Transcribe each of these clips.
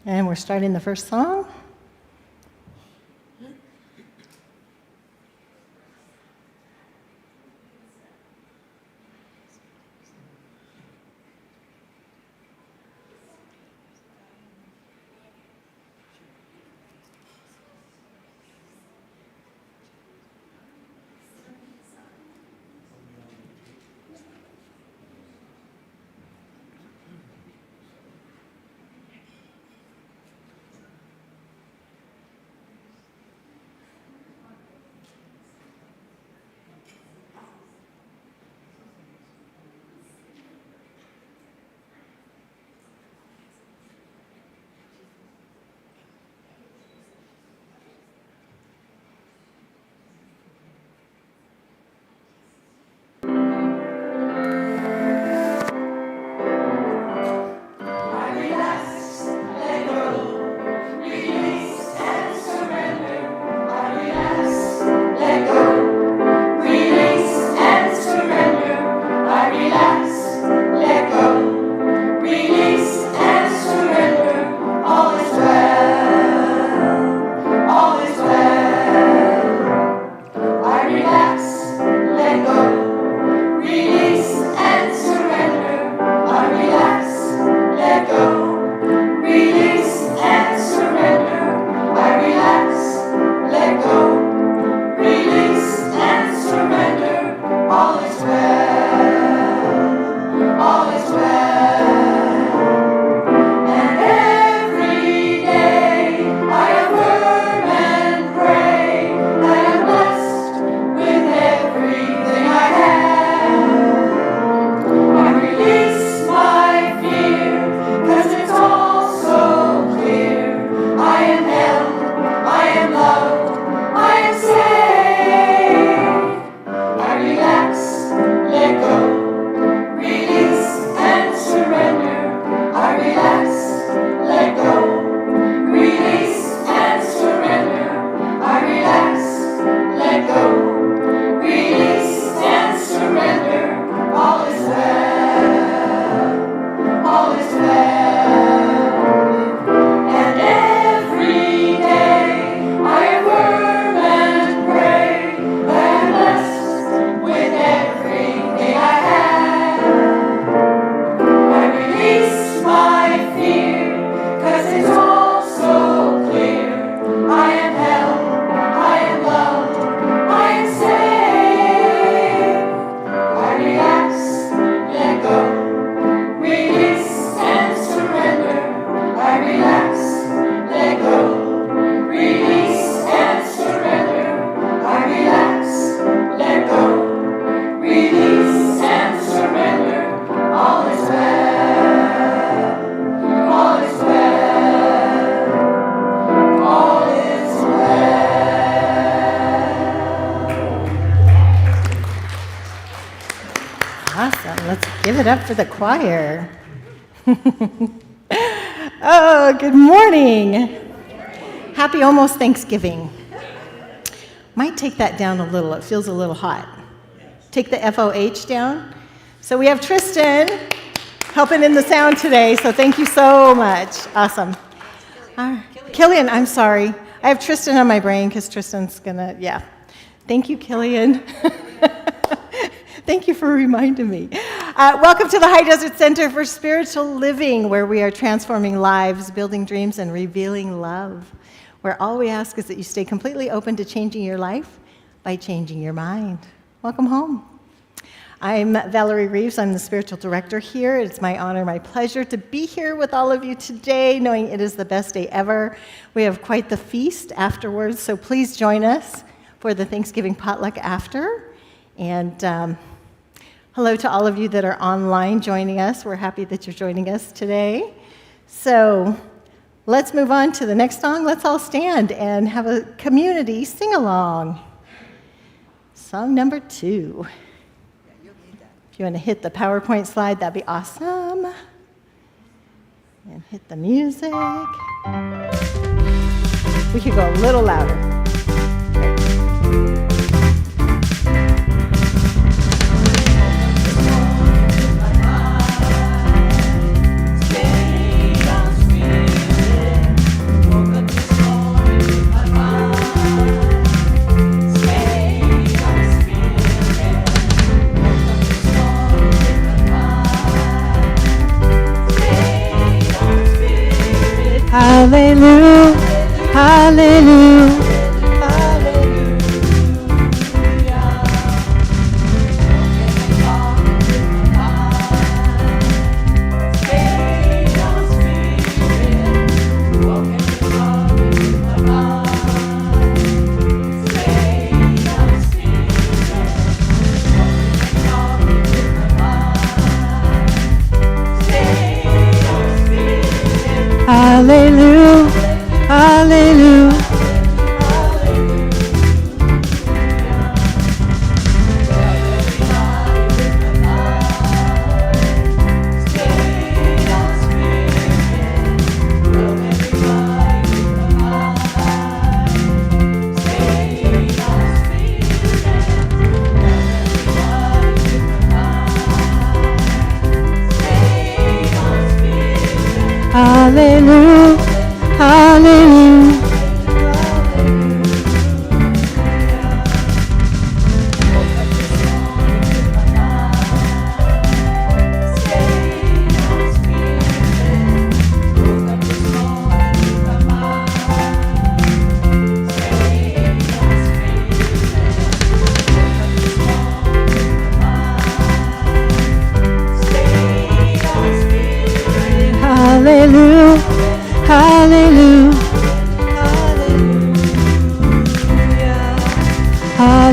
And we're starting the first song. Give it up for the choir. Oh, good morning. Happy almost Thanksgiving. Might take that down a little. It feels a little hot. Take the FOH down. So we have Tristan helping in the sound today, so thank you so much. Awesome. Killian, I'm sorry. I have Tristan on my brain because Tristan's gonna, yeah. Thank you, Killian. Thank you for reminding me. Welcome to the High Desert Center for Spiritual Living, where we are transforming lives, building dreams, and revealing love, where all we ask is that you stay completely open to changing your life by changing your mind. Welcome home. I'm Valerie Reeves. I'm the spiritual director here. It's my honor, my pleasure to be here with all of you today, knowing it is the best day ever. We have quite the feast afterwards, so please join us for the Thanksgiving potluck after. And hello to all of you that are online joining us. We're happy that you're joining us today. So let's move on to the next song. Let's all stand and have a community sing-along. Song number 2. If you want to hit the PowerPoint slide, that'd be awesome. And hit the music. We could go a little louder. Stay on spirit.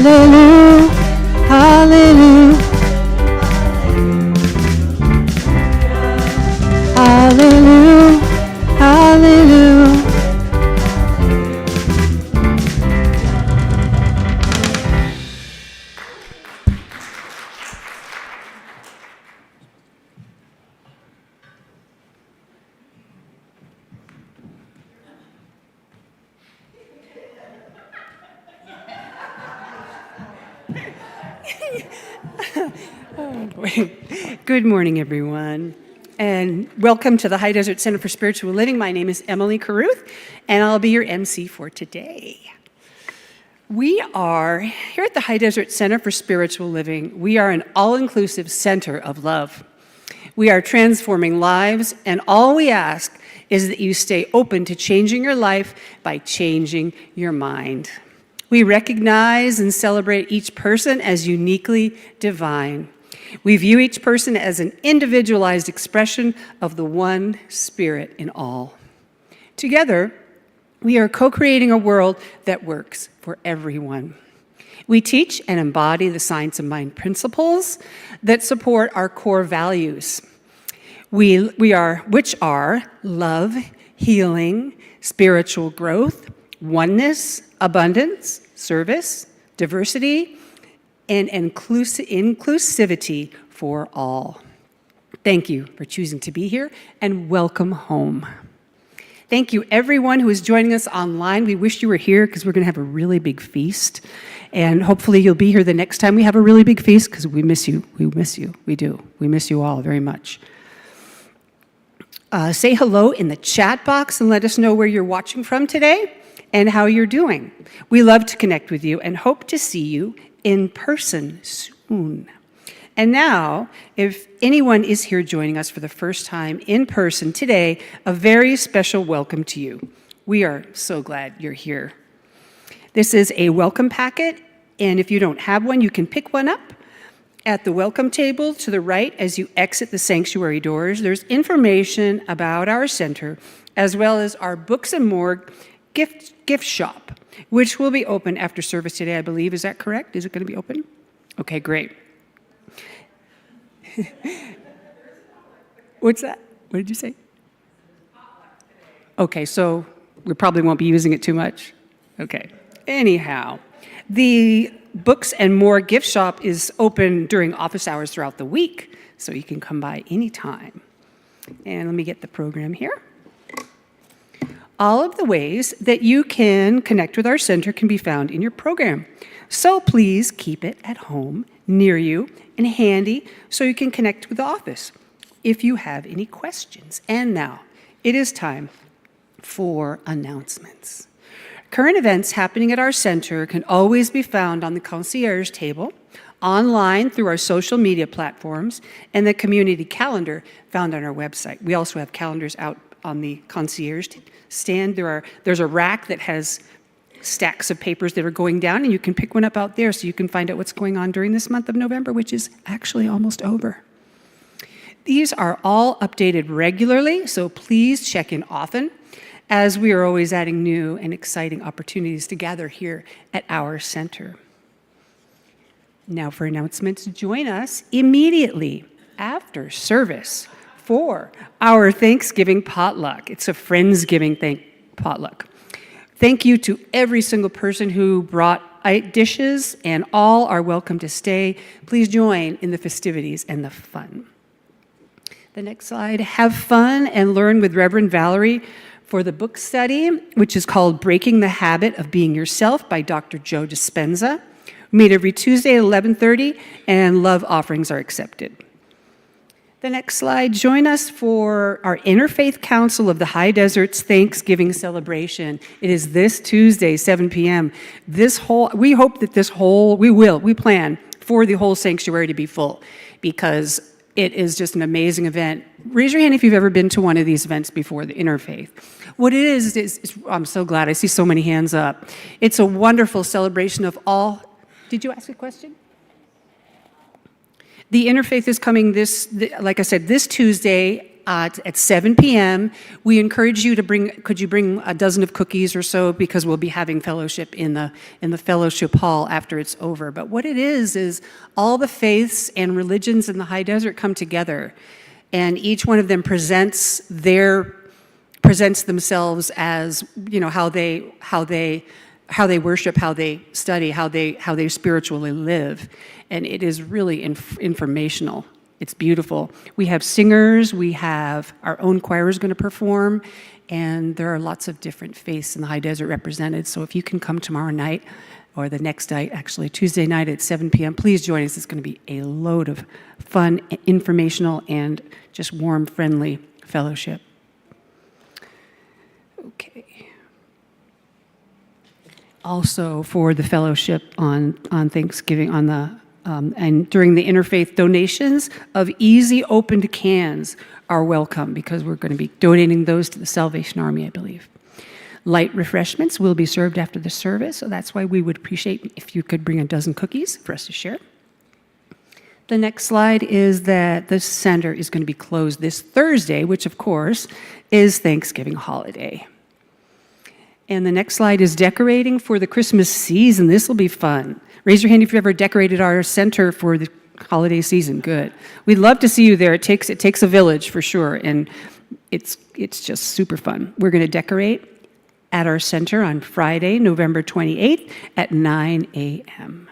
Hallelujah, hallelujah, hallelujah, hallelujah. Good morning, everyone, and welcome to the High Desert Center for Spiritual Living. My name is Emily Caruth, and I'll be your MC for today. We are here at the High Desert Center for Spiritual Living. We are an all-inclusive center of love. We are transforming lives, and all we ask is that you stay open to changing your life by changing your mind. We recognize and celebrate each person as uniquely divine. We view each person as an individualized expression of the one Spirit in all. Together, we are co-creating a world that works for everyone. We teach and embody the science of mind principles that support our core values. Which are love, healing, spiritual growth, oneness, abundance, service, diversity, and inclusivity for all. Thank you for choosing to be here, and welcome home. Thank you, everyone who is joining us online. We wish you were here because we're going to have a really big feast, and hopefully you'll be here the next time we have a really big feast because we miss you. We miss you. We do. We miss you all very much. Say hello in the chat box and let us know where you're watching from today and how you're doing. We love to connect with you and hope to see you in person soon. And now, if anyone is here joining us for the first time in person today, a very special welcome to you. We are so glad you're here. This is a welcome packet, and if you don't have one, you can pick one up. At the welcome table to the right as you exit the sanctuary doors, there's information about our center, as well as our books and more gift shop, which will be open after service today, I believe. Is that correct? Is it going to be open? Okay, great. What's that? What did you say? Okay, so we probably won't be using it too much. Okay. Anyhow, the books and more gift shop is open during office hours throughout the week, so you can come by anytime. And let me get the program here. All of the ways that you can connect with our center can be found in your program. So please keep it at home, near you, and handy so you can connect with the office if you have any questions. And now, it is time for announcements. Current events happening at our center can always be found on the concierge table, online through our social media platforms, and the community calendar found on our website. We also have calendars out on the concierge stand. There's a rack that has stacks of papers that are going down, and you can pick one up out there so you can find out what's going on during this month of November, which is actually almost over. These are all updated regularly, so please check in often, as we are always adding new and exciting opportunities to gather here at our center. Now for announcements, join us immediately after service for our Thanksgiving potluck. It's a Friendsgiving potluck. Thank you to every single person who brought dishes, and all are welcome to stay. Please join in the festivities and the fun. The next slide, have fun and learn with Reverend Valerie for the book study, which is called Breaking the Habit of Being Yourself by Dr. Joe Dispenza. We meet every Tuesday at 11:30, and love offerings are accepted. The next slide, join us for our Interfaith Council of the High Desert's Thanksgiving celebration. It is this Tuesday, 7 p.m. We hope that we plan for the whole sanctuary to be full, because it is just an amazing event. Raise your hand if you've ever been to one of these events before, the Interfaith. What it is I'm so glad I see so many hands up. It's a wonderful celebration of all. Did you ask a question? The Interfaith is coming like I said, this Tuesday at 7 p.m. We encourage you to could you bring a dozen of cookies or so, because we'll be having fellowship in the fellowship hall after it's over. But what it is all the faiths and religions in the high desert come together, and each one of them presents themselves as, how they worship, how they study, how they spiritually live. And it is really informational. It's beautiful. We have singers, we have our own choir is going to perform, and there are lots of different faiths in the high desert represented. So if you can come tomorrow night, or the next night, actually, Tuesday night at 7 p.m., please join us. It's going to be a load of fun, informational, and just warm, friendly fellowship. Okay. Also, for the fellowship on Thanksgiving, and during the interfaith donations of easy opened cans are welcome, because we're going to be donating those to the Salvation Army, I believe. Light refreshments will be served after the service, so that's why we would appreciate if you could bring a dozen cookies for us to share. The next slide is that the center is going to be closed this Thursday, which of course is Thanksgiving holiday. And the next slide is decorating for the Christmas season. This will be fun. Raise your hand if you've ever decorated our center for the holiday season. Good. We'd love to see you there. It takes a village for sure, and it's just super fun. We're going to decorate at our center on Friday, November 28th at 9 a.m.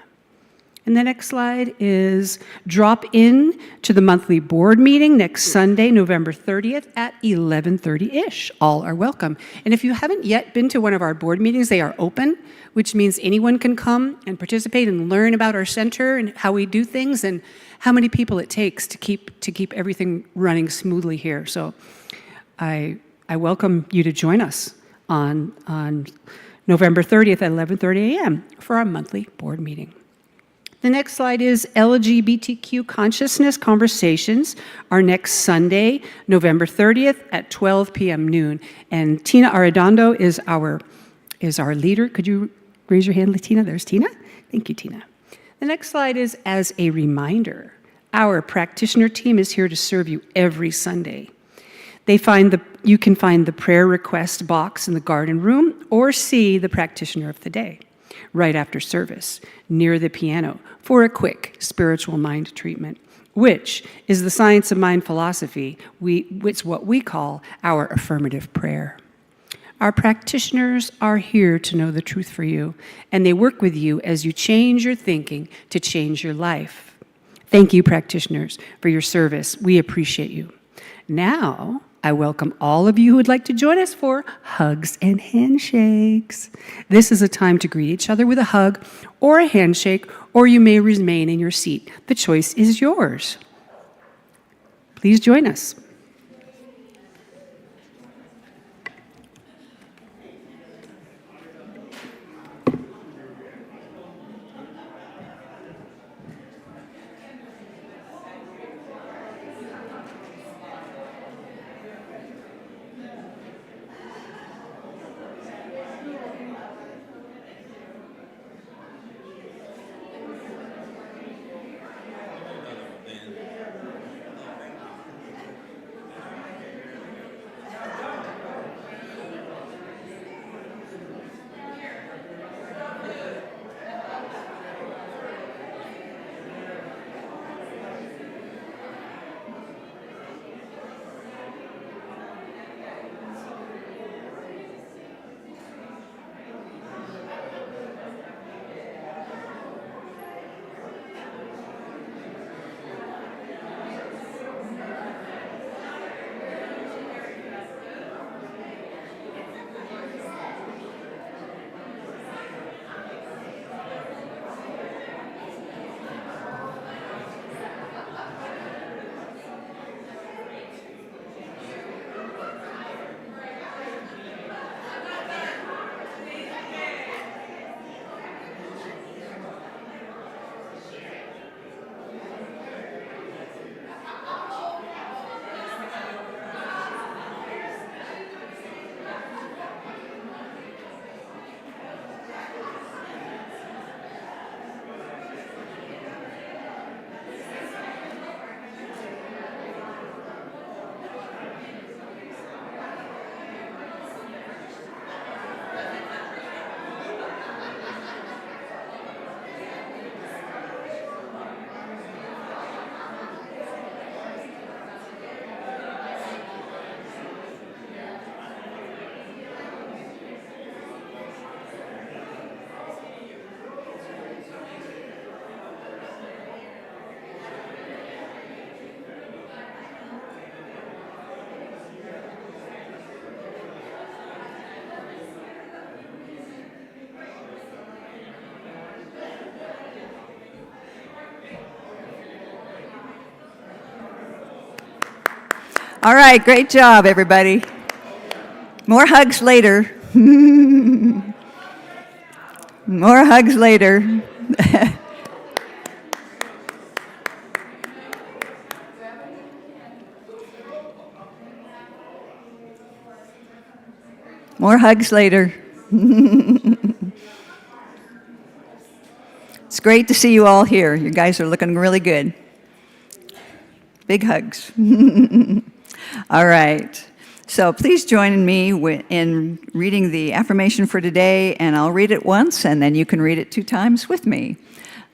And the next slide is drop in to the monthly board meeting next Sunday, November 30th at 11:30-ish. All are welcome. And if you haven't yet been to one of our board meetings, they are open, which means anyone can come and participate and learn about our center and how we do things and how many people it takes to keep everything running smoothly here. So I welcome you to join us on November 30th at 11:30 a.m. for our monthly board meeting. The next slide is LGBTQ consciousness conversations, our next Sunday, November 30th at 12 p.m. noon. And Tina Arredondo is our leader. Could you raise your hand, Tina? There's Tina. Thank you, Tina. The next slide is as a reminder. Our practitioner team is here to serve you every Sunday. You can find the prayer request box in the garden room or see the practitioner of the day right after service near the piano for a quick spiritual mind treatment, which is the science of mind philosophy. It's what we call our affirmative prayer. Our practitioners are here to know the truth for you, and they work with you as you change your thinking to change your life. Thank you, practitioners, for your service. We appreciate you. Now, I welcome all of you who would like to join us for hugs and handshakes. This is a time to greet each other with a hug or a handshake, or you may remain in your seat. The choice is yours. Please join us. All right, great job, everybody. More hugs later. More hugs later. More hugs later. It's great to see you all here. You guys are looking really good. Big hugs. All right. So please join me in reading the affirmation for today, and I'll read it once, and then you can read it 2 times with me.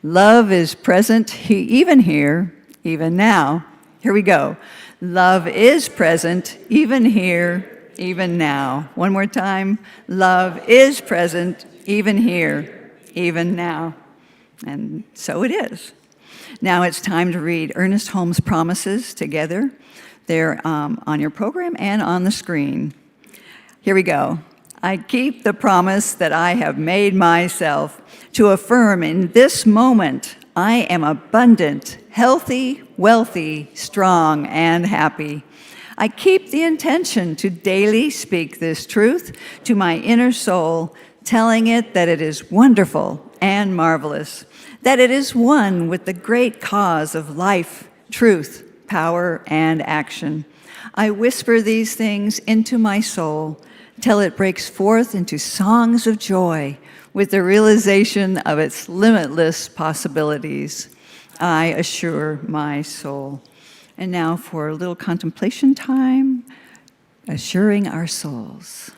Love is present even here, even now. Here we go. Love is present even here, even now. One more time. Love is present even here, even now. And so it is. Now it's time to read Ernest Holmes' promises together. They're on your program and on the screen. Here we go. I keep the promise that I have made myself to affirm in this moment I am abundant, healthy, wealthy, strong, and happy. I keep the intention to daily speak this truth to my inner soul, telling it that it is wonderful and marvelous, that it is one with the great cause of life, truth, power, and action. I whisper these things into my soul till it breaks forth into songs of joy with the realization of its limitless possibilities. I assure my soul. And now for a little contemplation time, assuring our souls.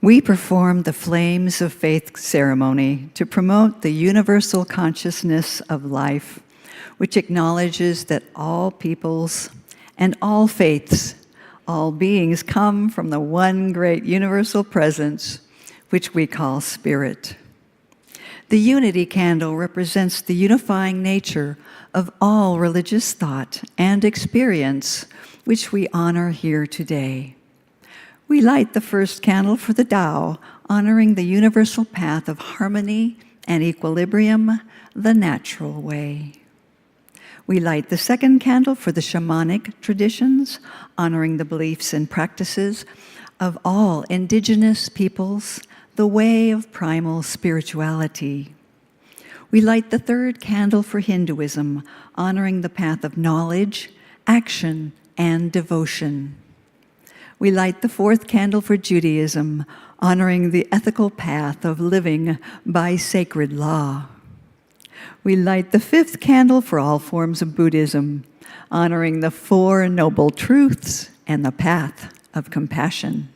We perform the Flames of Faith ceremony to promote the universal consciousness of life, which acknowledges that all peoples and all faiths, all beings come from the one great universal presence, which we call Spirit. The Unity Candle represents the unifying nature of all religious thought and experience, which we honor here today. We light the first candle for the Tao, honoring the universal path of harmony and equilibrium, the natural way. We light the second candle for the shamanic traditions, honoring the beliefs and practices of all indigenous peoples, the way of primal spirituality. We light the third candle for Hinduism, honoring the path of knowledge, action, and devotion. We light the fourth candle for Judaism, honoring the ethical path of living by sacred law. We light the fifth candle for all forms of Buddhism, honoring the Four Noble Truths and the path of compassion.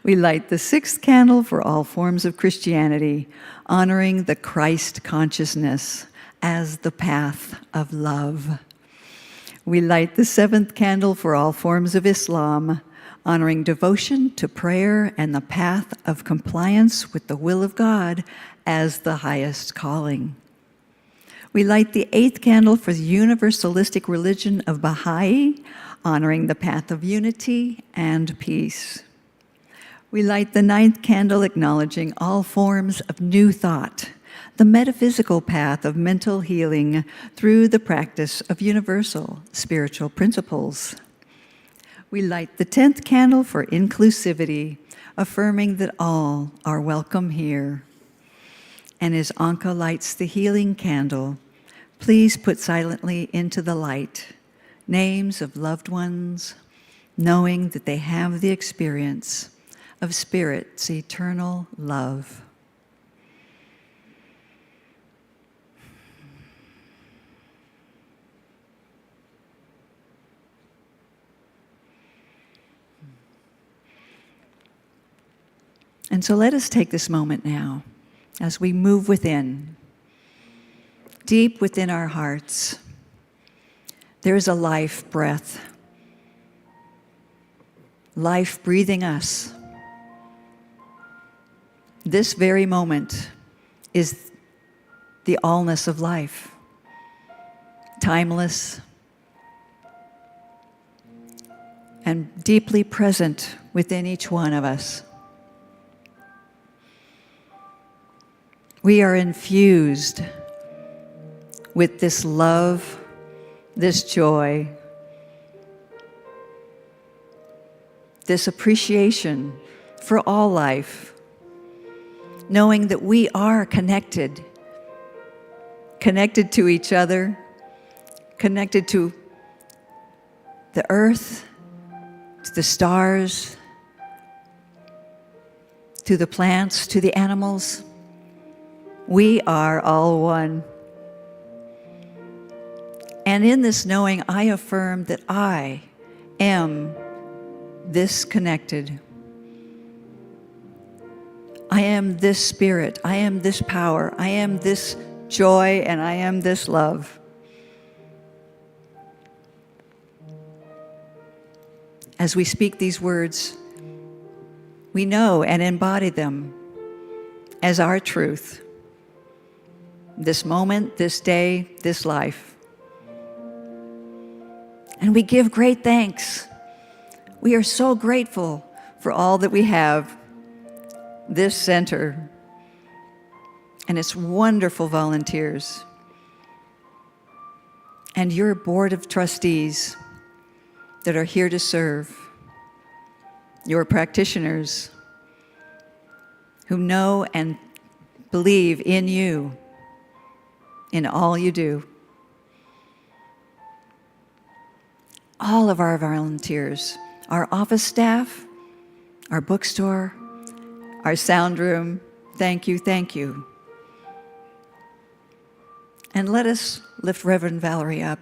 We light the sixth candle for all forms of Christianity, honoring the Christ consciousness as the path of love. We light the seventh candle for all forms of Islam, honoring devotion to prayer and the path of compliance with the will of God as the highest calling. We light the eighth candle for the universalistic religion of Baha'i, honoring the path of unity and peace. We light the ninth candle acknowledging all forms of new thought, the metaphysical path of mental healing through the practice of universal spiritual principles. We light the 10th candle for inclusivity, affirming that all are welcome here. And as Anka lights the healing candle, please put silently into the light names of loved ones, knowing that they have the experience of Spirit's eternal love. And so let us take this moment now as we move within, deep within our hearts. There is a life breath, life breathing us. This very moment is the allness of life, timeless and deeply present within each one of us. We are infused with this love, this joy, this appreciation for all life, knowing that we are connected to each other, connected to the earth, to the stars, to the plants, to the animals. We are all one. And in this knowing, I affirm that I am this connected. I am this spirit. I am this power. I am this joy, and I am this love. As we speak these words, we know and embody them as our truth. This moment, this day, this life. And we give great thanks. We are so grateful for all that we have, this center, and its wonderful volunteers, and your board of trustees that are here to serve, your practitioners who know and believe in you, in all you do. All of our volunteers, our office staff, our bookstore, our sound room, thank you, thank you. And let us lift Reverend Valerie up.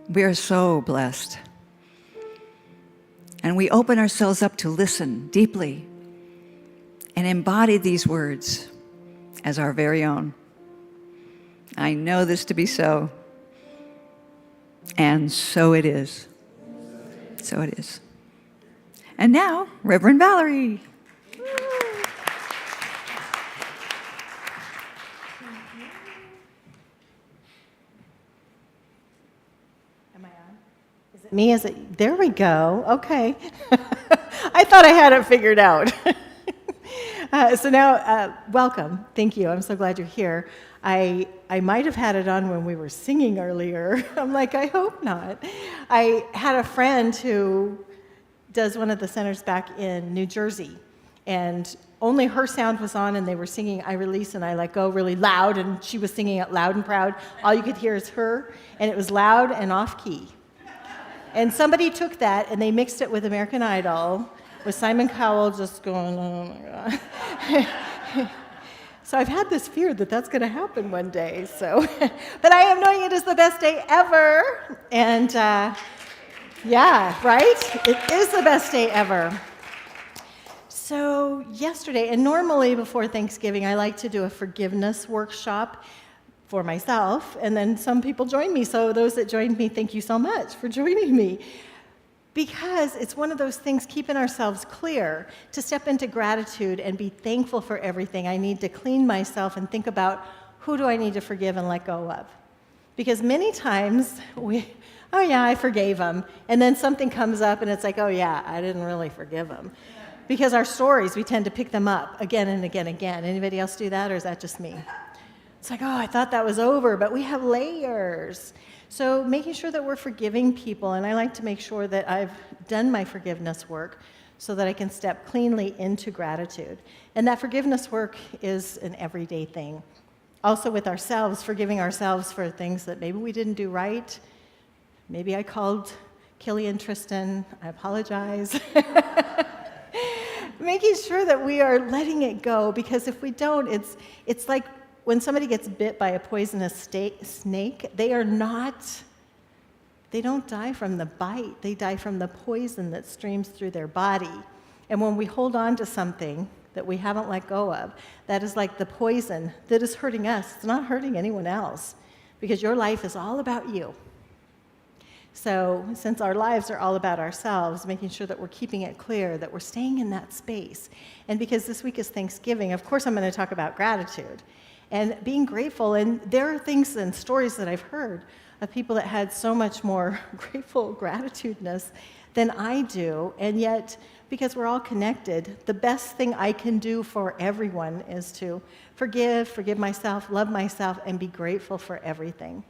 We are so blessed. And we open ourselves up to listen deeply and embody these words as our very own. I know this to be so, and so it is. So it is. And now, Reverend Valerie. Am I on? Is it me? Is it? There we go. Okay. I thought I had it figured out. So now, welcome. Thank you. I'm so glad you're here. I might have had it on when we were singing earlier. I'm like, I hope not. I had a friend who does one of the centers back in New Jersey, and only her sound was on, and they were singing I Release and I Let Go really loud, and she was singing it loud and proud. All you could hear is her, and it was loud and off-key. And somebody took that, and they mixed it with American Idol, with Simon Cowell just going, oh my God. So I've had this fear that that's going to happen one day. So, but I am knowing it is the best day ever. And yeah, right? It is the best day ever. So yesterday, and normally before Thanksgiving, I like to do a forgiveness workshop for myself, and then some people join me. So those that joined me, thank you so much for joining me. Because it's one of those things, keeping ourselves clear, to step into gratitude and be thankful for everything. I need to clean myself and think about who do I need to forgive and let go of. Because many times oh yeah, I forgave them. And then something comes up and it's like, oh yeah, I didn't really forgive them. Because our stories, we tend to pick them up again and again and again. Anybody else do that, or is that just me? It's like, oh, I thought that was over, but we have layers. So making sure that we're forgiving people, and I like to make sure that I've done my forgiveness work so that I can step cleanly into gratitude. And that forgiveness work is an everyday thing. Also with ourselves, forgiving ourselves for things that maybe we didn't do right. Maybe I called Killian Tristan, I apologize. Making sure that we are letting it go, because if we don't, it's like when somebody gets bit by a poisonous snake, they don't die from the bite, they die from the poison that streams through their body. And when we hold on to something that we haven't let go of, that is like the poison that is hurting us. It's not hurting anyone else, because your life is all about you. So since our lives are all about ourselves, making sure that we're keeping it clear, that we're staying in that space. And because this week is Thanksgiving, of course I'm going to talk about gratitude and being grateful. And there are things and stories that I've heard of people that had so much more grateful gratitudeness than I do. And yet, because we're all connected, the best thing I can do for everyone is to forgive myself, love myself, and be grateful for everything.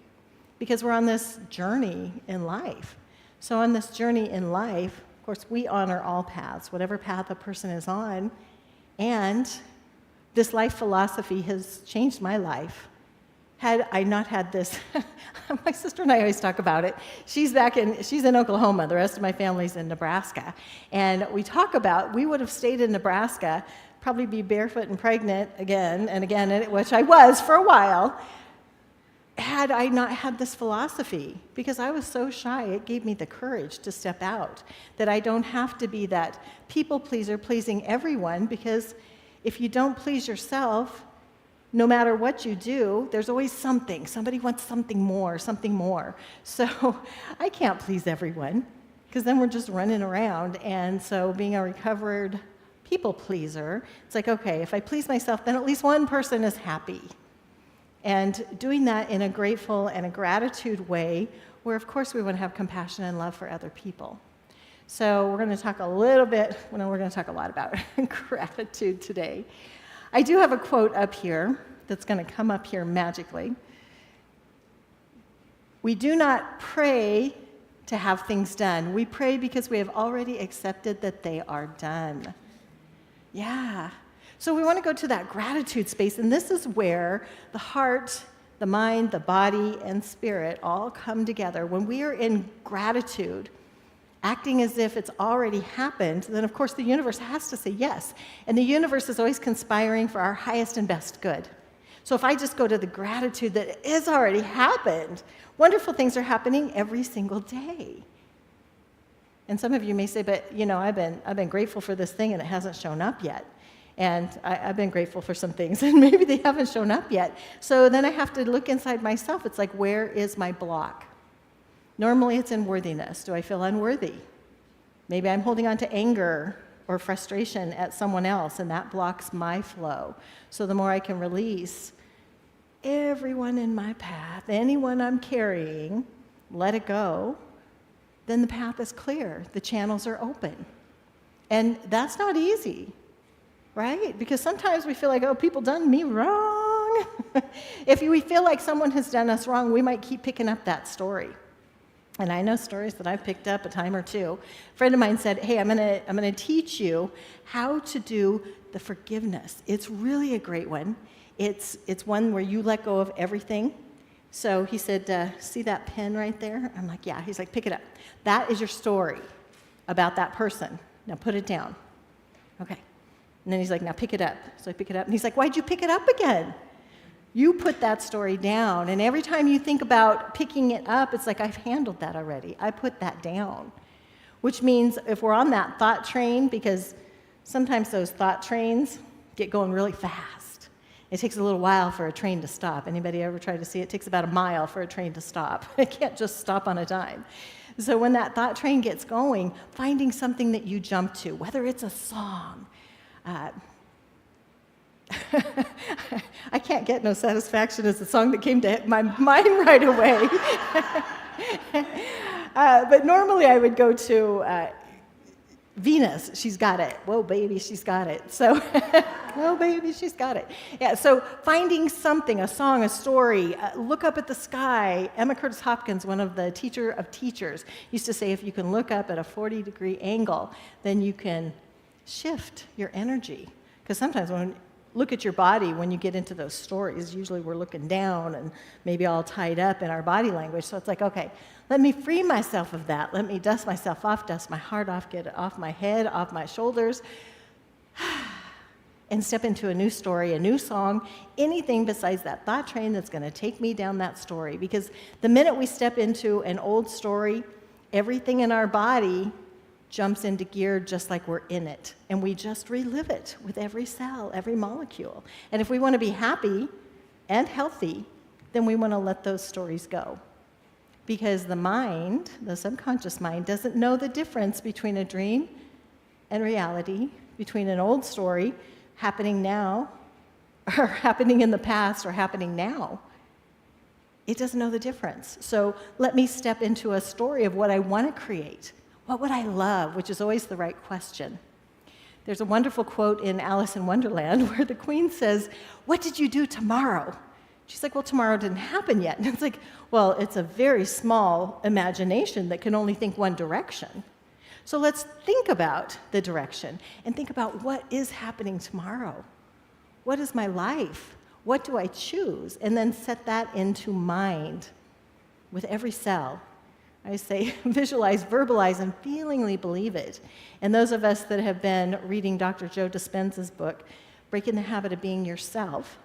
Because we're on this journey in life. So on this journey in life, of course, we honor all paths, whatever path a person is on. And this life philosophy has changed my life. Had I not had this, my sister and I always talk about it. She's in Oklahoma. The rest of my family's in Nebraska. And we talk about, we would have stayed in Nebraska, probably be barefoot and pregnant again and again, which I was for a while, had I not had this philosophy. Because I was so shy, it gave me the courage to step out, that I don't have to be that people pleaser pleasing everyone, because if you don't please yourself, no matter what you do, there's always something. Somebody wants something more. So I can't please everyone, because then we're just running around. And so being a recovered people pleaser, it's like, okay, if I please myself, then at least one person is happy. And doing that in a grateful and a gratitude way, where of course we want to have compassion and love for other people. So we're going to talk a little bit, well, we're going to talk a lot about gratitude today. I do have a quote up here that's going to come up here magically. We do not pray to have things done. We pray because we have already accepted that they are done. Yeah. So we want to go to that gratitude space, and this is where the heart, the mind, the body, and spirit all come together. When we are in gratitude, acting as if it's already happened, then of course the universe has to say yes. And the universe is always conspiring for our highest and best good. So if I just go to the gratitude that it has already happened, wonderful things are happening every single day. And some of you may say, but I've been grateful for this thing and it hasn't shown up yet. And I've been grateful for some things, and maybe they haven't shown up yet. So then I have to look inside myself. It's like, where is my block? Normally it's in worthiness. Do I feel unworthy? Maybe I'm holding on to anger or frustration at someone else, and that blocks my flow. So the more I can release everyone in my path, anyone I'm carrying, let it go, then the path is clear. The channels are open. And that's not easy. Right? Because sometimes we feel like, oh, people done me wrong, wrong. If we feel like someone has done us wrong, we might keep picking up that story. And I know stories that I've picked up a time or two. A friend of mine said, hey, I'm gonna teach you how to do the forgiveness. It's really a great one. It's one where you let go of everything. So he said, see that pen right there? I'm like, yeah. He's like, pick it up. That is your story about that person. Now put it down. Okay. And then he's like, now pick it up. So I pick it up. And he's like, why'd you pick it up again? You put that story down. And every time you think about picking it up, it's like, I've handled that already. I put that down. Which means if we're on that thought train, because sometimes those thought trains get going really fast. It takes a little while for a train to stop. Anybody ever tried to see it? It takes about a mile for a train to stop. It can't just stop on a dime. So when that thought train gets going, finding something that you jump to, whether it's a song, I can't get no satisfaction as the song that came to my mind right away. But normally I would go to Venus, she's got it. Whoa, baby, she's got it. So, whoa, baby, she's got it. Yeah, so finding something, a song, a story, look up at the sky. Emma Curtis Hopkins, one of the teacher of teachers, used to say if you can look up at a 40-degree angle, then you can shift your energy. Because sometimes when you look at your body, when you get into those stories, usually we're looking down and maybe all tied up in our body language. So it's like, okay, let me free myself of that. Let me dust myself off, dust my heart off, get it off my head, off my shoulders, and step into a new story, a new song, anything besides that thought train that's going to take me down that story. Because the minute we step into an old story, everything in our body jumps into gear just like we're in it. And we just relive it with every cell, every molecule. And if we want to be happy and healthy, then we want to let those stories go. Because the mind, the subconscious mind, doesn't know the difference between a dream and reality, between an old story happening now, or happening in the past, or happening now. It doesn't know the difference. So let me step into a story of what I want to create. What would I love? Which is always the right question. There's a wonderful quote in Alice in Wonderland where the queen says, "What did you do tomorrow?" She's like, well, tomorrow didn't happen yet. And it's like, well, it's a very small imagination that can only think one direction. So let's think about the direction and think about what is happening tomorrow. What is my life? What do I choose? And then set that into mind with every cell. I say visualize, verbalize, and feelingly believe it. And those of us that have been reading Dr. Joe Dispenza's book, Breaking the Habit of Being Yourself,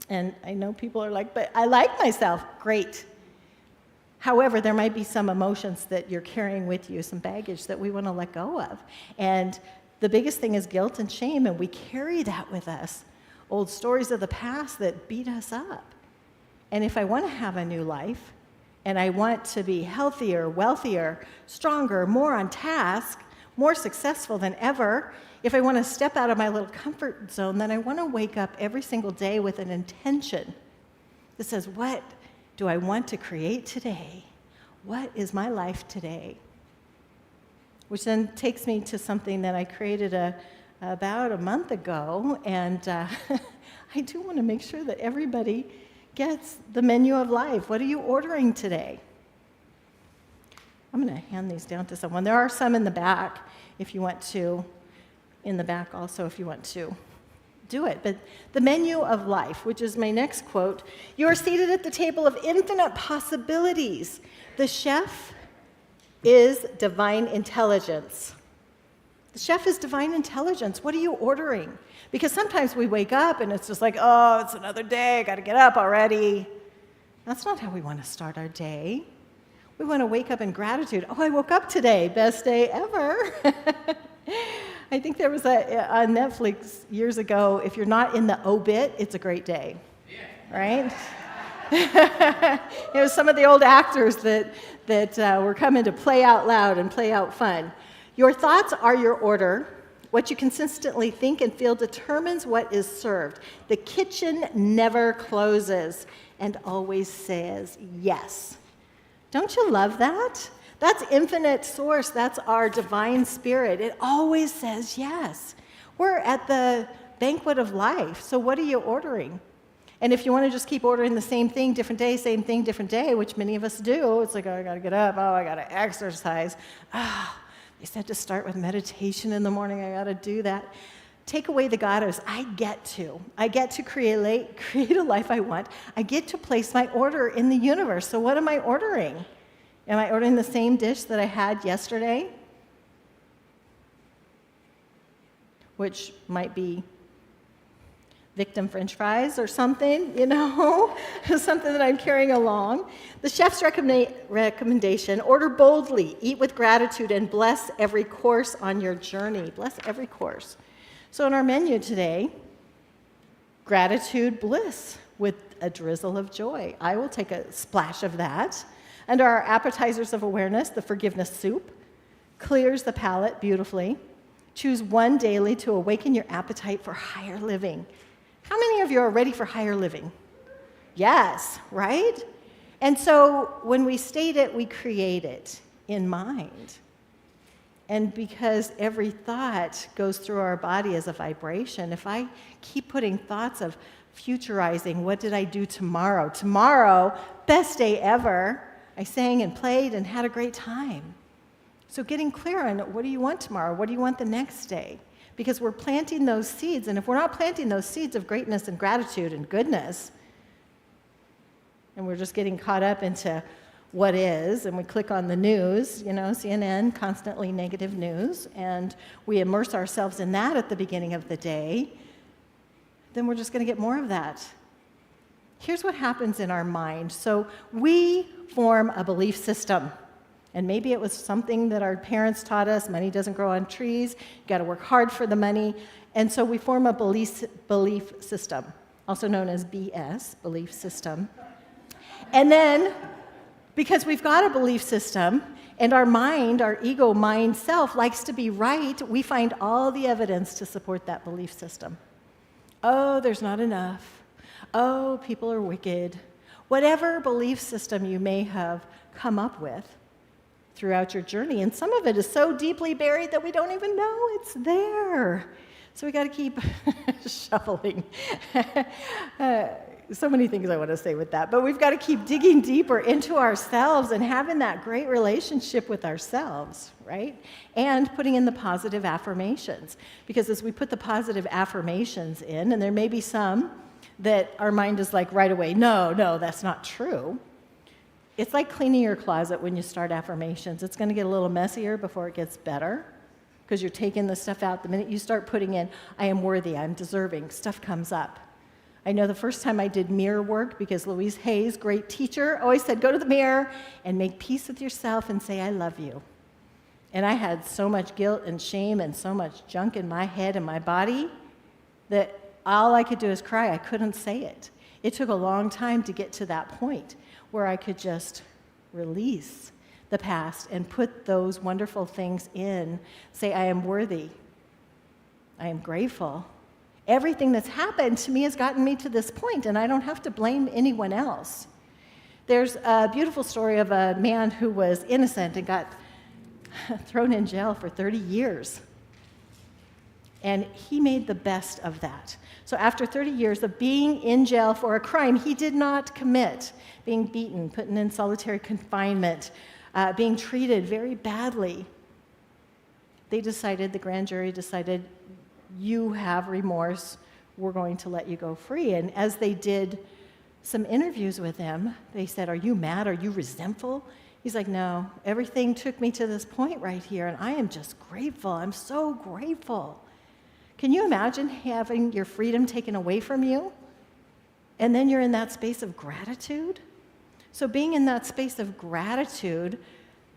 and I know people are like, but I like myself. Great. However, there might be some emotions that you're carrying with you, some baggage that we want to let go of. And the biggest thing is guilt and shame, and we carry that with us. Old stories of the past that beat us up. And if I want to have a new life, and I want to be healthier, wealthier, stronger, more on task, more successful than ever, if I want to step out of my little comfort zone, then I want to wake up every single day with an intention that says, what do I want to create today? What is my life today? Which then takes me to something that I created about a month ago, and I do want to make sure that everybody gets the menu of life. What are you ordering today? I'm going to hand these down to someone. There are some in the back if you want to, in the back also if you want to do it. But the menu of life, which is my next quote, you are seated at the table of infinite possibilities. The chef is divine intelligence. The chef is divine intelligence. What are you ordering? Because sometimes we wake up and it's just like, oh, it's another day, I got to get up already. That's not how we want to start our day. We want to wake up in gratitude. Oh, I woke up today, best day ever. I think there was on Netflix years ago, if you're not in the obit, it's a great day, right? It was some of the old actors that were coming to play out loud and play out fun. Your thoughts are your order. What you consistently think and feel determines what is served. The kitchen never closes and always says yes. Don't you love that? That's infinite source. That's our divine spirit. It always says yes. We're at the banquet of life. So what are you ordering? And if you want to just keep ordering the same thing, different day, same thing, different day, which many of us do, it's like, oh, I got to get up, oh, I got to exercise. They said to start with meditation in the morning, I got to do that. Take away the goddess. I get to create a life I want. I get to place my order in the universe. So what am I ordering? Am I ordering the same dish that I had yesterday? Which might be victim French fries or something, something that I'm carrying along. The chef's recommendation, order boldly, eat with gratitude, and bless every course on your journey. Bless every course. So in our menu today, gratitude bliss with a drizzle of joy. I will take a splash of that. Under our appetizers of awareness, the forgiveness soup clears the palate beautifully. Choose one daily to awaken your appetite for higher living. How many of you are ready for higher living? Yes, right? And so when we state it, we create it in mind. And because every thought goes through our body as a vibration, if I keep putting thoughts of futurizing, what did I do tomorrow? Tomorrow, best day ever. I sang and played and had a great time. So getting clear on what do you want tomorrow? What do you want the next day? Because we're planting those seeds, and if we're not planting those seeds of greatness and gratitude and goodness, and we're just getting caught up into what is, and we click on the news, CNN, constantly negative news, and we immerse ourselves in that at the beginning of the day, then we're just going to get more of that. Here's what happens in our mind. So we form a belief system. And maybe it was something that our parents taught us, money doesn't grow on trees, you got to work hard for the money. And so we form a belief system, also known as BS, belief system. And then, because we've got a belief system, and our mind, our ego mind self, likes to be right, we find all the evidence to support that belief system. Oh, there's not enough. Oh, people are wicked. Whatever belief system you may have come up with throughout your journey, and some of it is so deeply buried that we don't even know it's there. So we got to keep shuffling. So many things I want to say with that, but we've got to keep digging deeper into ourselves and having that great relationship with ourselves, right? And putting in the positive affirmations. Because as we put the positive affirmations in, and there may be some that our mind is like right away, no, that's not true. It's like cleaning your closet when you start affirmations. It's going to get a little messier before it gets better because you're taking the stuff out. The minute you start putting in, I am worthy, I'm deserving, stuff comes up. I know the first time I did mirror work, because Louise Hayes, great teacher, always said, go to the mirror and make peace with yourself and say, I love you. And I had so much guilt and shame and so much junk in my head and my body that all I could do is cry. I couldn't say it. It took a long time to get to that point where I could just release the past and put those wonderful things in, say, I am worthy, I am grateful. Everything that's happened to me has gotten me to this point, and I don't have to blame anyone else. There's a beautiful story of a man who was innocent and got thrown in jail for 30 years. And he made the best of that. So after 30 years of being in jail for a crime he did not commit, being beaten, put in solitary confinement, being treated very badly, the grand jury decided, you have remorse, we're going to let you go free. And as they did some interviews with him, they said, are you mad? Are you resentful? He's like, no, everything took me to this point right here, and I am just grateful. I'm so grateful. Can you imagine having your freedom taken away from you? And then you're in that space of gratitude? So being in that space of gratitude,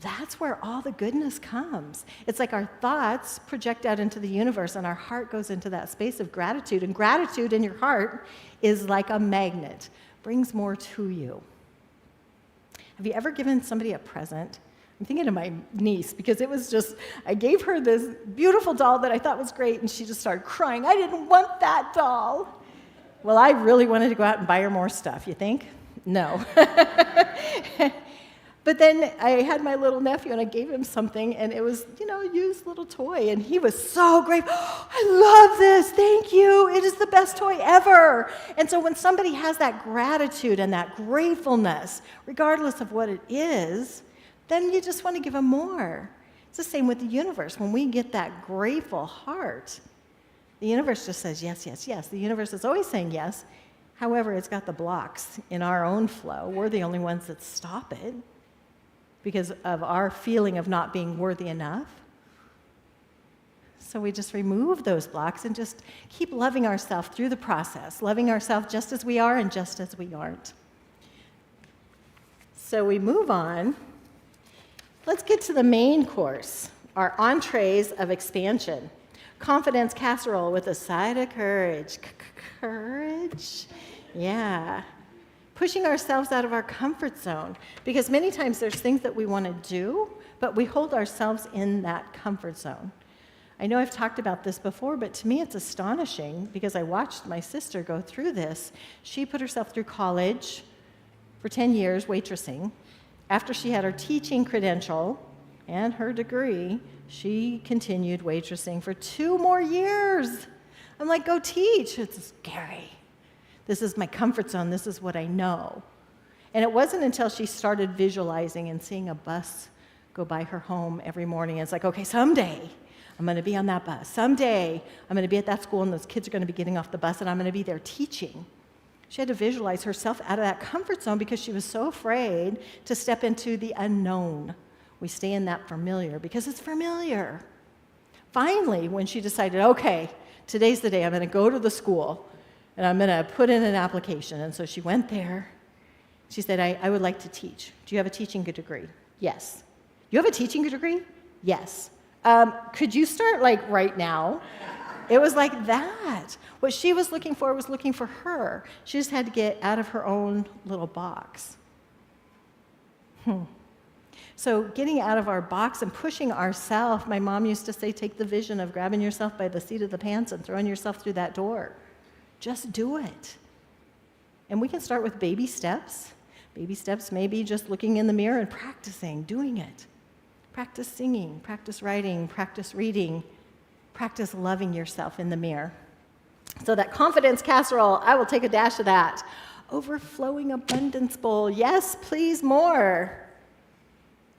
that's where all the goodness comes. It's like our thoughts project out into the universe, and our heart goes into that space of gratitude. And gratitude in your heart is like a magnet, brings more to you. Have you ever given somebody a present? I'm thinking of my niece, because it was just, I gave her this beautiful doll that I thought was great, and she just started crying. I didn't want that doll. Well, I really wanted to go out and buy her more stuff, you think? No. But then I had my little nephew, and I gave him something, and it was, a used little toy, and he was so grateful. Oh, I love this, thank you, it is the best toy ever. And so when somebody has that gratitude and that gratefulness, regardless of what it is, then you just want to give them more. It's the same with the universe. When we get that grateful heart, the universe just says yes, yes, yes. The universe is always saying yes. However, it's got the blocks in our own flow. We're the only ones that stop it because of our feeling of not being worthy enough. So we just remove those blocks and just keep loving ourselves through the process, loving ourselves just as we are and just as we aren't. So we move on. Let's get to the main course, our entrees of expansion. Confidence casserole with a side of courage. Courage? Yeah. Pushing ourselves out of our comfort zone, because many times there's things that we want to do, but we hold ourselves in that comfort zone. I know I've talked about this before, but to me it's astonishing because I watched my sister go through this. She put herself through college for 10 years waitressing. After she had her teaching credential and her degree, she continued waitressing for 2 more years. I'm like, go teach. It's scary. This is my comfort zone. This is what I know. And it wasn't until she started visualizing and seeing a bus go by her home every morning. And it's like, okay, someday I'm going to be on that bus. Someday I'm going to be at that school and those kids are going to be getting off the bus and I'm going to be there teaching. She had to visualize herself out of that comfort zone because she was so afraid to step into the unknown. We stay in that familiar because it's familiar. Finally, when she decided, okay, today's the day, I'm going to go to the school and I'm going to put in an application. And so she went there. She said, I would like to teach. Do you have a teaching degree? Yes. You have a teaching degree? Yes. Could you start right now? It was like that. What she was looking for her. She just had to get out of her own little box. So getting out of our box and pushing ourselves, my mom used to say, take the vision of grabbing yourself by the seat of the pants and throwing yourself through that door. Just do it. And we can start with baby steps. Baby steps may be just looking in the mirror and practicing, doing it. Practice singing, practice writing, practice reading, practice loving yourself in the mirror. So that confidence casserole, I will take a dash of that. Overflowing abundance bowl, yes, please, more.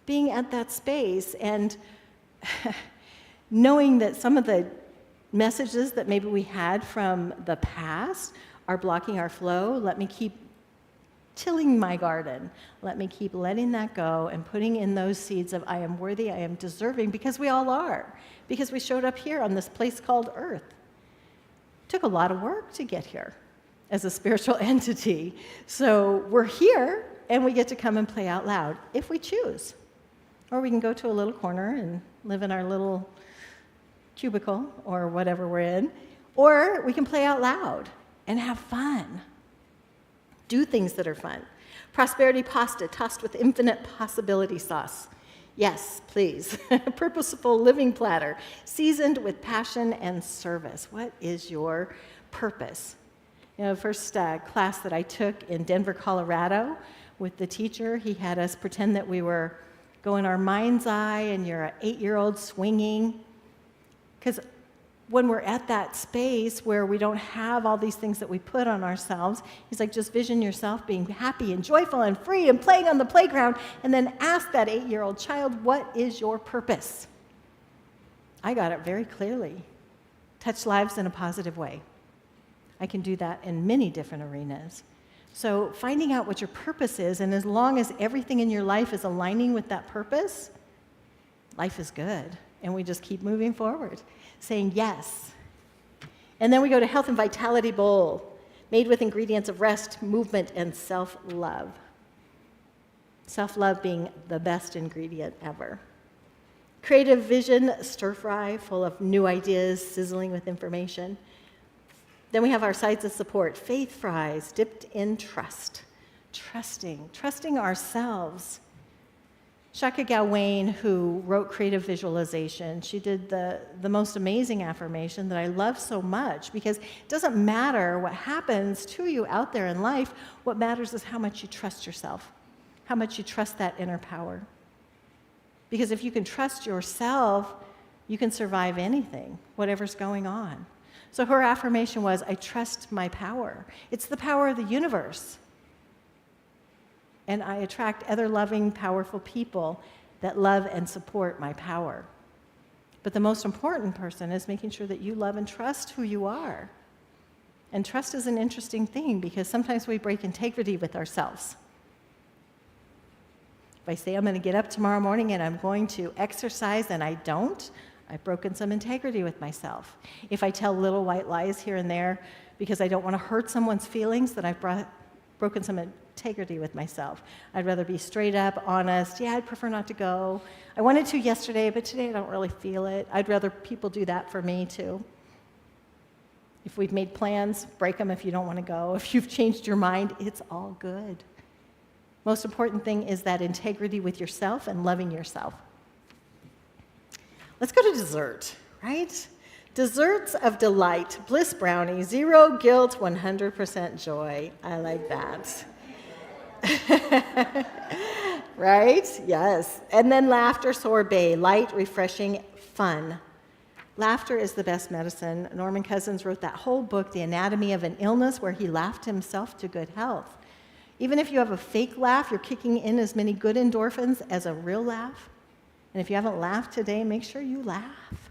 Being at that space and knowing that some of the messages that maybe we had from the past are blocking our flow. Let me keep tilling my garden. Let me keep letting that go and putting in those seeds of I am worthy, I am deserving, because we all are. Because we showed up here on this place called Earth. It took a lot of work to get here as a spiritual entity. So we're here and we get to come and play out loud if we choose. Or we can go to a little corner and live in our little cubicle or whatever we're in. Or we can play out loud and have fun. Do things that are fun. Prosperity pasta tossed with infinite possibility sauce. Yes, please. Purposeful living platter, seasoned with passion and service. What is your purpose? The first class that I took in Denver, Colorado with the teacher, he had us pretend that we were going our mind's eye and you're an 8-year-old swinging. Because when we're at that space where we don't have all these things that we put on ourselves, he's like, just vision yourself being happy and joyful and free and playing on the playground, and then ask that 8-year-old child, what is your purpose? I got it very clearly. Touch lives in a positive way. I can do that in many different arenas. So finding out what your purpose is, and as long as everything in your life is aligning with that purpose, life is good. And we just keep moving forward, saying yes. And then we go to Health and Vitality Bowl, made with ingredients of rest, movement, and self-love. Self-love being the best ingredient ever. Creative vision, stir-fry, full of new ideas, sizzling with information. Then we have our sides of support, faith fries, dipped in trust. Trusting ourselves. Shaka Gawain, who wrote Creative Visualization, she did the most amazing affirmation that I love so much, because it doesn't matter what happens to you out there in life. What matters is how much you trust yourself. how much you trust that inner power. Because if you can trust yourself, you can survive anything, whatever's going on. So her affirmation was, I trust my power. It's the power of the universe. And I attract other loving, powerful people that love and support my power. But the most important person is making sure that you love and trust who you are. And trust is an interesting thing because sometimes we break integrity with ourselves. If I say I'm going to get up tomorrow morning and I'm going to exercise and I don't, I've broken some integrity with myself. If I tell little white lies here and there because I don't want to hurt someone's feelings, then I've broken some integrity with myself. I'd rather be straight up, honest. Yeah, I'd prefer not to go. I wanted to yesterday, but today I don't really feel it. I'd rather people do that for me too. If we've made plans, break them if you don't want to go. If you've changed your mind, it's all good. Most important thing is that integrity with yourself and loving yourself. Let's go to dessert, right? Desserts of delight, bliss brownie, 0 guilt, 100% joy. I like that. Right? Yes. And then laughter sorbet, light, refreshing, fun. Laughter is the best medicine. Norman Cousins wrote that whole book, The Anatomy of an Illness, where he laughed himself to good health. Even if you have a fake laugh, you're kicking in as many good endorphins as a real laugh. And if you haven't laughed today, make sure you laugh.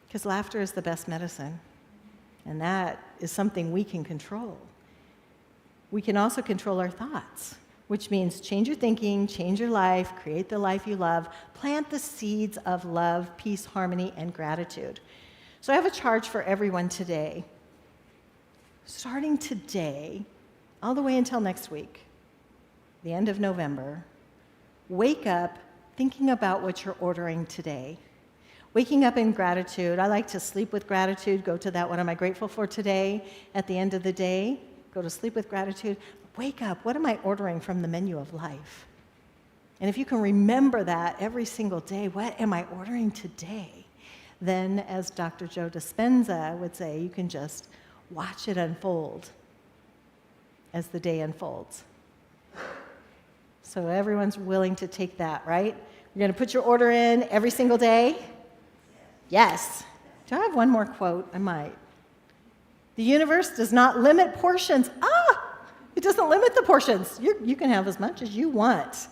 Because laughter is the best medicine. And that is something we can control. We can also control our thoughts, which means change your thinking, change your life, create the life you love, plant the seeds of love, peace, harmony, and gratitude. So I have a charge for everyone today. Starting today, all the way until next week, the end of November, wake up thinking about what you're ordering today. Waking up in gratitude. I like to sleep with gratitude, go to that, what am I grateful for today? At the end of the day, go to sleep with gratitude. Wake up, what am I ordering from the menu of life? And if you can remember that every single day, what am I ordering today? Then, as Dr. Joe Dispenza would say, you can just watch it unfold as the day unfolds. So everyone's willing to take that, right? You're going to put your order in every single day? Yes. Do I have one more quote? I might. The universe does not limit portions. It doesn't limit the portions. You can have as much as you want.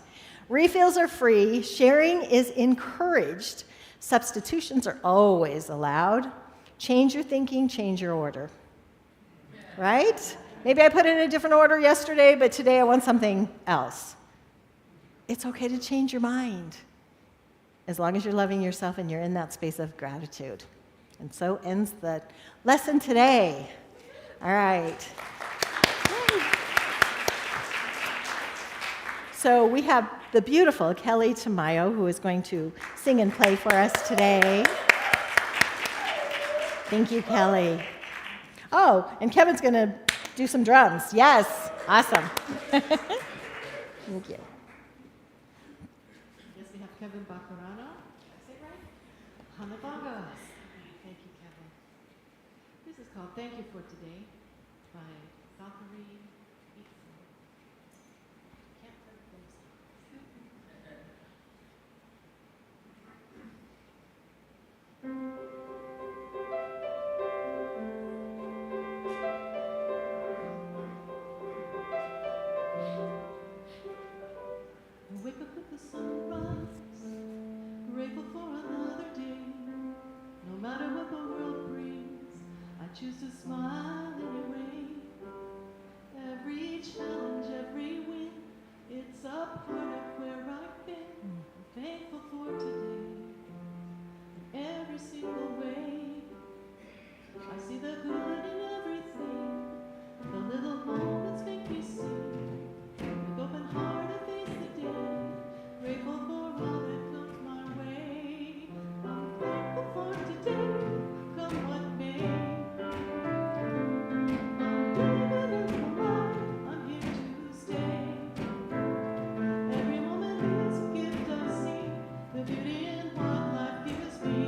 Refills are free. Sharing is encouraged. Substitutions are always allowed. Change your thinking, change your order. Right? Maybe I put it in a different order yesterday, but today I want something else. It's okay to change your mind, as long as you're loving yourself and you're in that space of gratitude. And so ends the lesson today. All right. So we have the beautiful Kelly Tamayo, who is going to sing and play for us today. Thank you, Kelly. Oh, and Kevin's going to do some drums. Yes, awesome. Thank you. Yes, we have Kevin Baccarano. Is it right? On the bongos. Thank you, Kevin. This is called Thank You for Today by Valerie. Can't play those I wake up with the sunrise, grateful for another day. No matter what the world brings, I choose to smile anyway. Every challenge, every win, it's a part of where I've been. I'm thankful for today, in every single way. I see the good in everything, the little moments make me see. With open heart I face the day, grateful for all that comes my way. I'm thankful for today, come what may. I'm living in the life, I'm here to stay. Every moment is a gift I see, the beauty in what life gives me.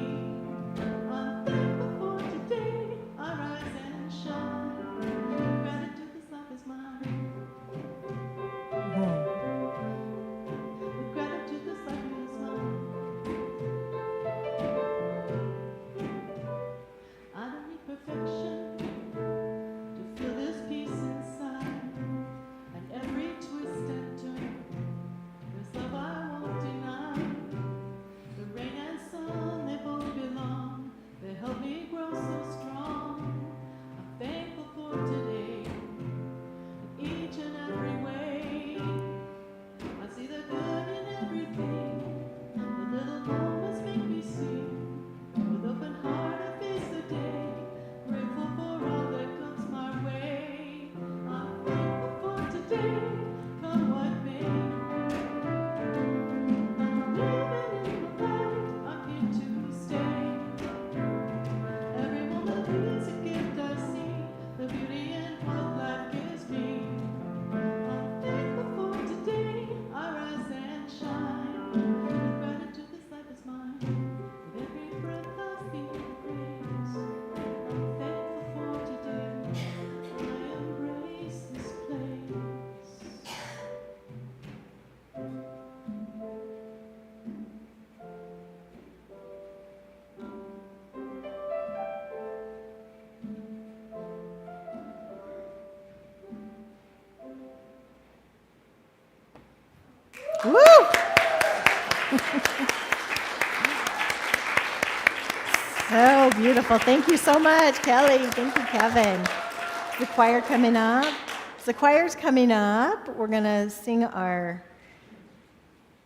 Oh, beautiful. Thank you so much, Kelly. Thank you, Kevin. Is the choir coming up? As the choir's coming up, we're going to sing our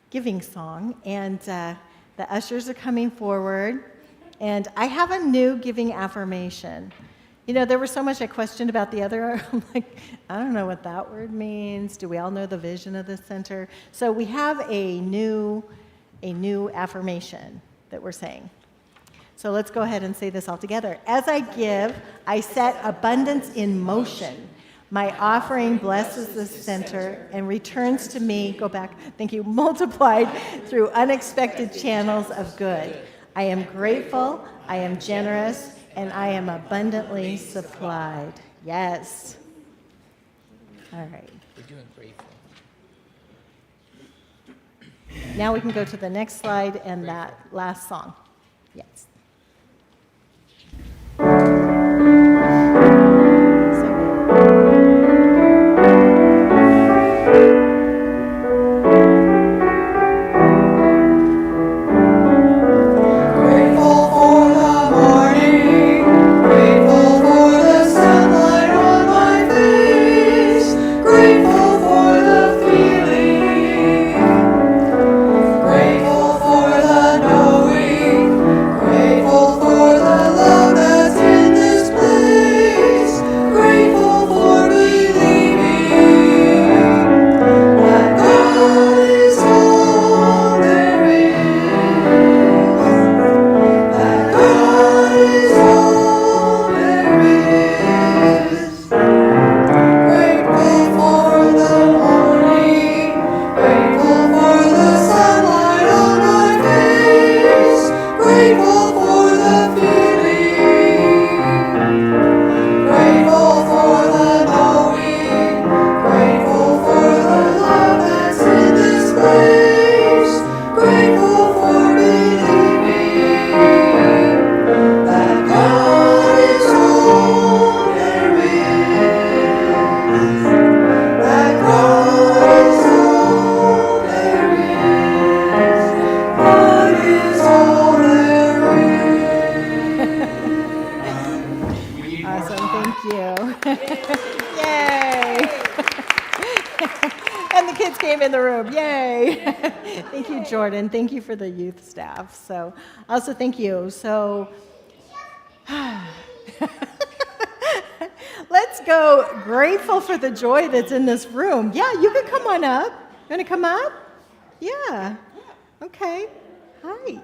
giving song, and the ushers are coming forward. And I have a new giving affirmation. You know, there was so much I questioned about the other. I'm like, I don't know what that word means. Do we all know the vision of the center? So we have a new affirmation that we're saying. So let's go ahead and say this all together. As I give, I set abundance in motion. My offering blesses the center and returns to me, go back, thank you, multiplied through unexpected channels of good. I am grateful, I am generous, and I am abundantly supplied. Yes. All right. We're doing grateful. Now we can go to the next slide and that last song. Yes. Grateful for the morning, grateful for the sunlight on my face, grateful for the feeling, grateful for the knowing, grateful for the love that's in this place, grateful for believing that God is all there is. That God is all there is. Grateful for the morning, grateful for the sunlight on my face, grateful for the feeling, grateful for the knowing, grateful for the love that's in this place, grateful for believing that God is all there is. That God is all there is. God is all there is. Awesome, thank you. Yay! And the kids came in the room, yay! Thank you, Jordan. Thank you for the youth staff. So, also thank you. So, let's go grateful for the joy that's in this room. Yeah, you can come on up. You want to come up? Yeah. Okay. Hi.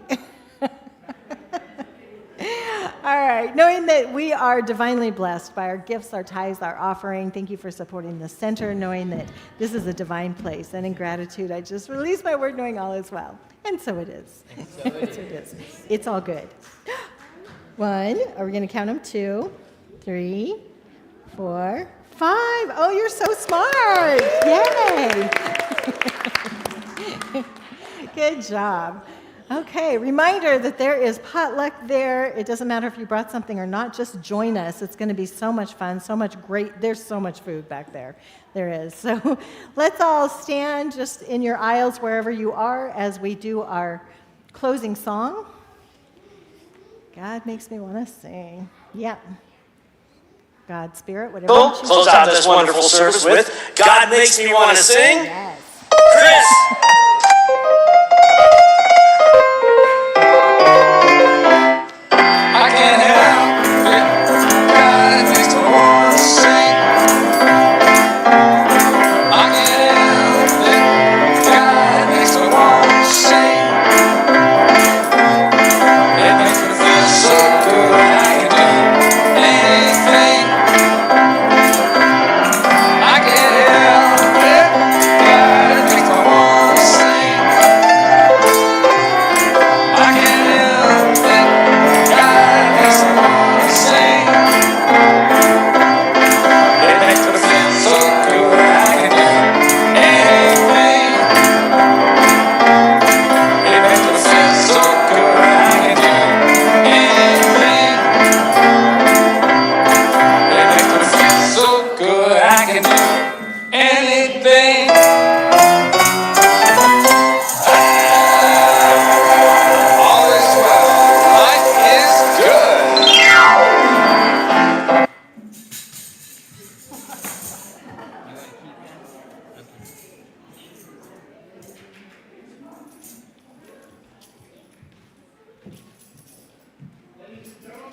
All right. Knowing that we are divinely blessed by our gifts, our tithes, our offering, thank you for supporting the center, knowing that this is a divine place. And in gratitude, I just release my word knowing all is well. And so it is. So it is. It's all good. 1, are we going to count them? 2, 3, 4, 5. Oh, you're so smart. Yay. Good job. Okay, reminder that there is potluck there. It doesn't matter if you brought something or not, just join us. It's going to be so much fun, so much great. There's so much food back there. There is. So let's all stand just in your aisles wherever you are as we do our closing song. God makes me want to sing. Yeah. God, Spirit, whatever you choose. Close out this wonderful service with God Makes Me Want to Sing. Yes. Chris.